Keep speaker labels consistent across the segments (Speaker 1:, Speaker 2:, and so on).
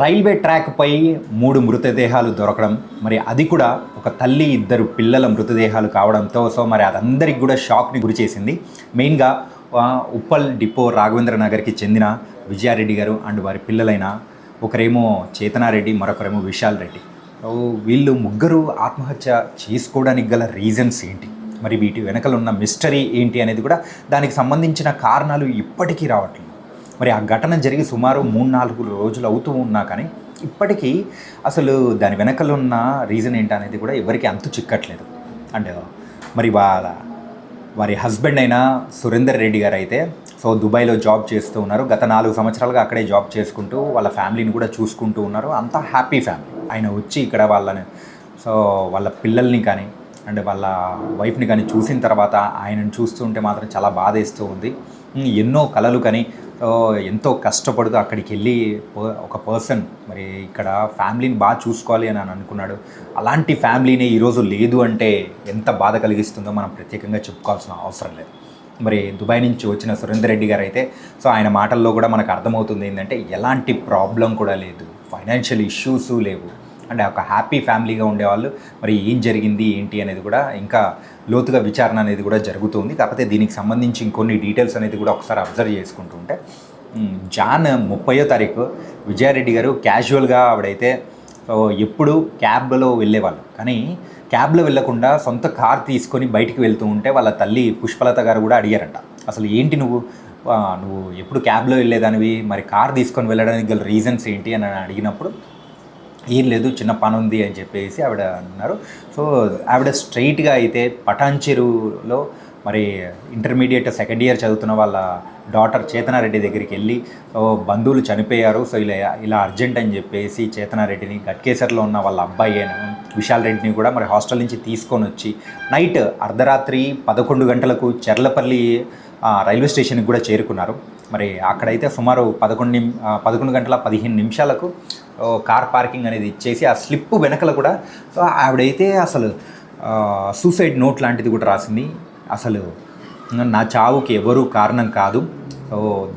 Speaker 1: Railway ట్రాక్‌పై 3 మృతదేహాలు దొరకడం, మరి అది కూడా ఒక తల్లి, ఇద్దరు పిల్లల మృతదేహాలు కావడంతో మరి అదందరికి కూడా షాక్‌ని గురిచేసింది. మెయిన్‌గా ఉప్పల్ డిపో రాఘవేంద్ర నగర్‌కి చెందిన విజయారెడ్డి గారు అండ్ వారి పిల్లలైన ఒకరేమో చేతనారెడ్డి, మరొకరేమో విశాల్ రెడ్డి. వీళ్ళు ముగ్గురు ఆత్మహత్య చేసుకోవడానికి గల రీజన్స్ ఏంటి? మరి వీటి వెనకాల ఉన్న మిస్టరీ ఏంటి అనేది కూడా దానికి సంబంధించిన కారణాలు ఇప్పటికీ రావట్లేదు. మరి ఆ ఘటన జరిగి సుమారు 3-4 రోజులు అవుతూ ఉన్నా కానీ ఇప్పటికీ అసలు దాని వెనకాల ఉన్న రీజన్ ఏంటనేది కూడా ఎవరికి అంతు చిక్కట్లేదు. అంటే మరి వారి హస్బెండ్ అయిన సురేందర్ రెడ్డి గారు అయితే దుబాయ్లో జాబ్ చేస్తూ ఉన్నారు. గత 4 సంవత్సరాలుగా అక్కడే జాబ్ చేసుకుంటూ వాళ్ళ ఫ్యామిలీని కూడా చూసుకుంటూ ఉన్నారు. అంతా హ్యాపీ ఫ్యామిలీ. ఆయన వచ్చి ఇక్కడ వాళ్ళ పిల్లల్ని కానీ అండ్ వాళ్ళ వైఫ్ని కానీ చూసిన తర్వాత ఆయనను చూస్తుంటే మాత్రం చాలా బాధేస్తూ ఉంది. ఎన్నో కలలు కానీ ఎంతో కష్టపడుతూ అక్కడికి వెళ్ళి ఒక పర్సన్ మరి ఇక్కడ ఫ్యామిలీని బాగా చూసుకోవాలి అని అనుకున్నాడు. అలాంటి ఫ్యామిలీనే ఈరోజు లేదు అంటే ఎంత బాధ కలిగిస్తుందో మనం ప్రత్యేకంగా చెప్పుకోవాల్సిన అవసరం లేదు. మరి దుబాయ్ నుంచి వచ్చిన సురేందర్ రెడ్డి గారు అయితే ఆయన మాటల్లో కూడా మనకు అర్థమవుతుంది ఏంటంటే ఎలాంటి ప్రాబ్లం కూడా లేదు, ఫైనాన్షియల్ ఇష్యూస్ లేవు, అంటే ఒక హ్యాపీ ఫ్యామిలీగా ఉండేవాళ్ళు. మరి ఏం జరిగింది ఏంటి అనేది కూడా ఇంకా లోతుగా విచారణ అనేది కూడా జరుగుతుంది. కాకపోతే దీనికి సంబంధించి ఇంకొన్ని డీటెయిల్స్ అనేది కూడా ఒకసారి అబ్జర్వ్ చేసుకుంటుంటే జాన్ 30వ తారీఖు విజయారెడ్డి గారు క్యాజువల్గా ఆవిడైతే ఎప్పుడు క్యాబ్లో వెళ్ళేవాళ్ళు, కానీ క్యాబ్లో వెళ్ళకుండా సొంత కార్ తీసుకొని బయటికి వెళ్తూ ఉంటే వాళ్ళ తల్లి పుష్పలత గారు కూడా అడిగారంట, అసలు ఏంటి నువ్వు ఎప్పుడు క్యాబ్లో వెళ్ళేదానివి, మరి కార్ తీసుకొని వెళ్ళడానికి గల రీజన్స్ ఏంటి అని అడిగినప్పుడు ఏం లేదు, చిన్న పని ఉంది అని చెప్పేసి ఆవిడ అన్నారు. ఆవిడ స్ట్రైట్గా అయితే పటాన్చెరులో మరి ఇంటర్మీడియట్ సెకండ్ ఇయర్ చదువుతున్న వాళ్ళ డాటర్ చేతనారెడ్డి దగ్గరికి వెళ్ళి బంధువులు చనిపోయారు, ఇలా అర్జెంట్ అని చెప్పేసి చేతనారెడ్డిని, గట్కేసర్లో ఉన్న వాళ్ళ అబ్బాయి అయిన విశాల్ రెడ్డిని కూడా మరి హాస్టల్ నుంచి తీసుకొని వచ్చి నైట్ అర్ధరాత్రి 11 గంటలకు చెర్లపల్లి రైల్వే స్టేషన్కి కూడా చేరుకున్నారు. మరి అక్కడైతే సుమారు 11 గంటల 15 నిమిషాలకు కార్ పార్కింగ్ అనేది ఇచ్చేసి ఆ స్లిప్ వెనకల కూడా ఆవిడైతే అసలు సూసైడ్ నోట్ లాంటిది కూడా రాసింది. అసలు నా చావుకి ఎవరు కారణం కాదు,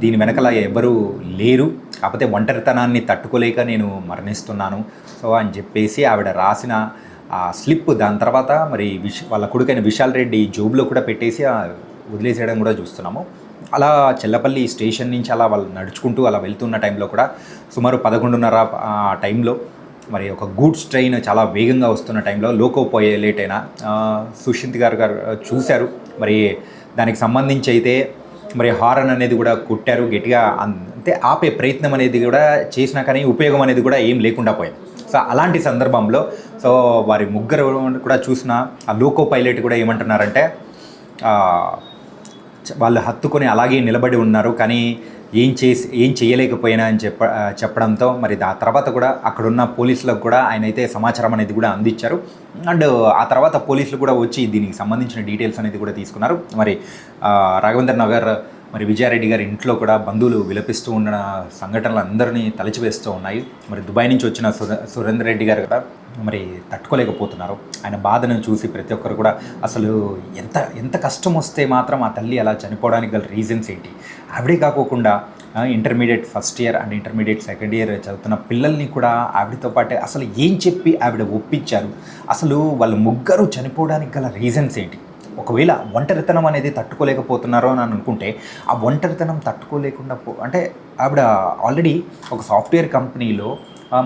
Speaker 1: దీని వెనకల ఎవరు లేరు, కాకపోతే ఒంటరితనాన్ని తట్టుకోలేక నేను మరణిస్తున్నాను అని చెప్పేసి ఆవిడ రాసిన ఆ స్లిప్ దాని తర్వాత మరి వాళ్ళ కొడుకైన విశాల్ రెడ్డి జోబులో కూడా పెట్టేసి వదిలేసేయడం కూడా చూస్తున్నాము. అలా చెల్లపల్లి స్టేషన్ నుంచి అలా వాళ్ళు నడుచుకుంటూ అలా వెళ్తున్న టైంలో కూడా సుమారు 11:30 టైంలో మరి ఒక గూడ్స్ ట్రైన్ చాలా వేగంగా వస్తున్న టైంలో లోకో పోయే లేట్ అయినా సుశాంత్ గారు చూశారు. మరి దానికి సంబంధించి అయితే మరి హారన్ అనేది కూడా కొట్టారు గట్టిగా, అంతే ఆపే ప్రయత్నం అనేది కూడా చేసినా కానీ ఉపయోగం అనేది కూడా ఏం లేకుండా పోయింది. అలాంటి సందర్భంలో వారి ముగ్గురు కూడా చూసిన ఆ లోకో పైలట్ కూడా ఏమంటున్నారంటే వాళ్ళు హత్తుకొని అలాగే నిలబడి ఉన్నారు, కానీ ఏం చేయలేకపోయినా అని చెప్పడంతో మరి ఆ తర్వాత కూడా అక్కడున్న పోలీసులకు కూడా ఆయన అయితే సమాచారం అనేది కూడా అందించారు. అండ్ ఆ తర్వాత పోలీసులు కూడా వచ్చి దీనికి సంబంధించిన డీటెయిల్స్ అనేది కూడా తీసుకున్నారు. మరి రాఘవేంద్ర నగర్ మరి విజయారెడ్డి గారి ఇంట్లో కూడా బంధువులు విలపిస్తూ ఉన్న సంఘటనలు అందరినీ తలచివేస్తూ ఉన్నాయి. మరి దుబాయ్ నుంచి వచ్చిన సురేందర్ రెడ్డి గారు కూడా మరి తట్టుకోలేకపోతున్నారు. ఆయన బాధను చూసి ప్రతి ఒక్కరు కూడా అసలు ఎంత కష్టం వస్తే మాత్రం ఆ తల్లి అలా చనిపోవడానికి గల రీజన్స్ ఏంటి, ఆవిడే కాకోకుండా intermediate first year and intermediate second year చదువుతున్న పిల్లల్ని కూడా ఆవిడతో పాటే అసలు ఏం చెప్పి ఆవిడ ఒప్పించారు, అసలు వాళ్ళు ముగ్గురు చనిపోవడానికి గల రీజన్స్ ఏంటి, ఒకవేళ ఒంటరితనం అనేది తట్టుకోలేకపోతున్నారో అని అనుకుంటే ఆ ఒంటరితనం తట్టుకోలేకుండా అంటే ఆవిడ ఆల్రెడీ ఒక సాఫ్ట్వేర్ కంపెనీలో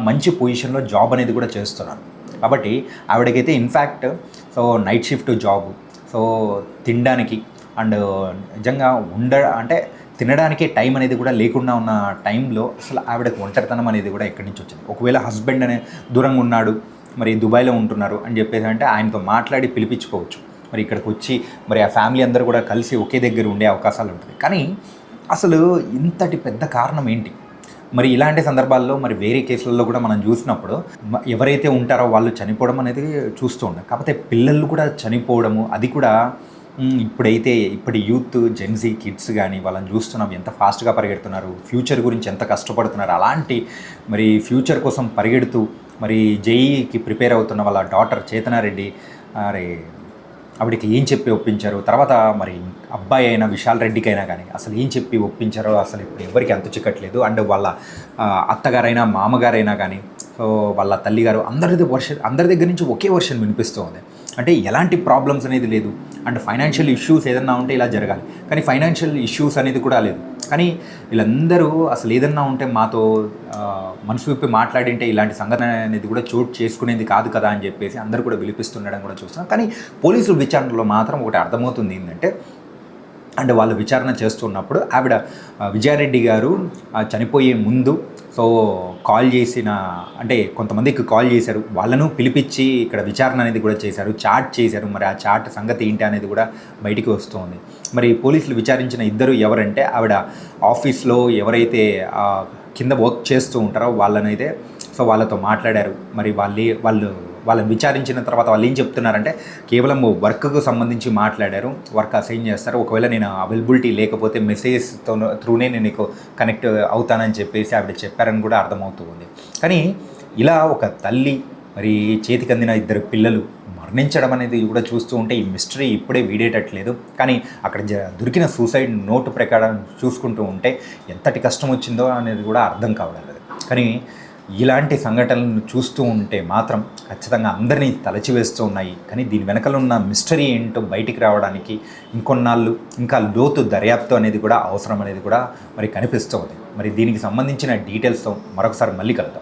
Speaker 1: మంచి పొజిషన్లో జాబ్ అనేది కూడా చేస్తున్నారు. కాబట్టి ఆవిడకైతే ఇన్ఫ్యాక్ట్ నైట్ షిఫ్ట్ జాబ్, తినడానికి అండ్ నిజంగా అంటే తినడానికే టైం అనేది కూడా లేకుండా ఉన్న టైంలో అసలు ఆవిడకి ఒంటరితనం అనేది కూడా ఎక్కడి నుంచి వచ్చింది. ఒకవేళ హస్బెండ్ అనే దూరంగా ఉన్నాడు, మరి దుబాయ్లో ఉంటున్నారు అని చెప్పేసి అంటే ఆయనతో మాట్లాడి పిలిపించుకోవచ్చు, మరి ఇక్కడికి వచ్చి మరి ఆ ఫ్యామిలీ అందరూ కూడా కలిసి ఒకే దగ్గర ఉండే అవకాశాలు ఉంటుంది. కానీ అసలు ఇంతటి పెద్ద కారణం ఏంటి? మరి ఇలాంటి సందర్భాల్లో మరి వేరే కేసులలో కూడా మనం చూసినప్పుడు ఎవరైతే ఉంటారో వాళ్ళు చనిపోవడం అనేది చూస్తూ ఉంటాం. కాకపోతే పిల్లలు కూడా చనిపోవడము, అది కూడా ఇప్పటి యూత్ జెన్జీ కిడ్స్ కానీ వాళ్ళని చూస్తున్నాం ఎంత ఫాస్ట్గా పరిగెడుతున్నారు, ఫ్యూచర్ గురించి ఎంత కష్టపడుతున్నారు. అలాంటి మరి ఫ్యూచర్ కోసం పరిగెడుతూ మరి జేఈకి ప్రిపేర్ అవుతున్న వాళ్ళ డాటర్ చేతనారెడ్డి మరి ఆవిడకి ఏం చెప్పి ఒప్పించారు, తర్వాత మరి అబ్బాయి అయినా విశాల్ రెడ్డికైనా కానీ అసలు ఏం చెప్పి ఒప్పించారో అసలు ఇప్పుడు ఎవరికి అంతు చిక్కట్లేదు. అండ్ వాళ్ళ అత్తగారైనా మామగారైనా కానీ, సో వాళ్ళ తల్లిగారు అందరి దగ్గర నుంచి ఒకే వర్షన్ వినిపిస్తూ ఉంది. అంటే ఎలాంటి ప్రాబ్లమ్స్ అనేది లేదు. అండ్ ఫైనాన్షియల్ ఇష్యూస్ ఏదన్నా ఉంటే ఇలా జరగాలి, కానీ ఫైనాన్షియల్ ఇష్యూస్ అనేది కూడా లేదు. కానీ వీళ్ళందరూ అసలు ఏదన్నా ఉంటే మాతో మనసు విప్పి మాట్లాడింటే ఇలాంటి సంఘటన అనేది కూడా చోటు చేసుకునేది కాదు కదా అని చెప్పేసి అందరూ కూడా విలిపిస్తుండడం కూడా చూస్తున్నాం. కానీ పోలీసుల విచారణలో మాత్రం ఒకటి అర్థమవుతుంది ఏంటంటే, అండ్ వాళ్ళు విచారణ చేస్తున్నప్పుడు ఆవిడ విజయారెడ్డి గారు చనిపోయే ముందు సో కాల్ చేసిన, అంటే కొంతమందికి కాల్ చేశారు, వాళ్ళను పిలిపించి ఇక్కడ విచారణ అనేది కూడా చేశారు, చాట్ చేశారు. మరి ఆ చాట్ సంగతి ఏంటి అనేది కూడా బయటికి వస్తుంది. మరి పోలీసులు విచారించిన ఇద్దరు ఎవరంటే, ఆవిడ ఆఫీస్లో ఎవరైతే కింద వర్క్ చేస్తూ ఉంటారో వాళ్ళనైతే సో వాళ్ళతో మాట్లాడారు. మరి వాళ్ళని విచారించిన తర్వాత వాళ్ళు ఏం చెప్తున్నారంటే, కేవలం వర్క్కు సంబంధించి మాట్లాడారు, వర్క్ అసైన్ చేస్తారు, ఒకవేళ నేను అవైలబిలిటీ లేకపోతే మెసేజ్తో త్రూనే నేను నీకు కనెక్ట్ అవుతానని చెప్పేసి ఆవిడ చెప్పారని కూడా అర్థమవుతూ ఉంది. కానీ ఇలా ఒక తల్లి మరి చేతికి అందిన ఇద్దరు పిల్లలు మరణించడం అనేది కూడా చూస్తూ ఉంటే ఈ మిస్టరీ ఇప్పుడే వీడేటట్లేదు. కానీ అక్కడ దొరికిన సూసైడ్ నోటు ప్రకారం చూసుకుంటూ ఉంటే ఎంతటి కష్టం వచ్చిందో అనేది కూడా అర్థం కావడం లేదు. కానీ ఇలాంటి సంఘటనలను చూస్తూ ఉంటే మాత్రం ఖచ్చితంగా అందరినీ తలచివేస్తూ ఉన్నాయి. కానీ దీని వెనకాల ఉన్న మిస్టరీ ఏంటో బయటికి రావడానికి ఇంకొన్నాళ్ళు ఇంకా లోతు దర్యాప్తు అనేది కూడా అవసరం అనేది కూడా మరి కనిపిస్తూ ఉంది. మరి దీనికి సంబంధించిన డీటెయిల్స్తో మరొకసారి మళ్ళీ కలుద్దాం.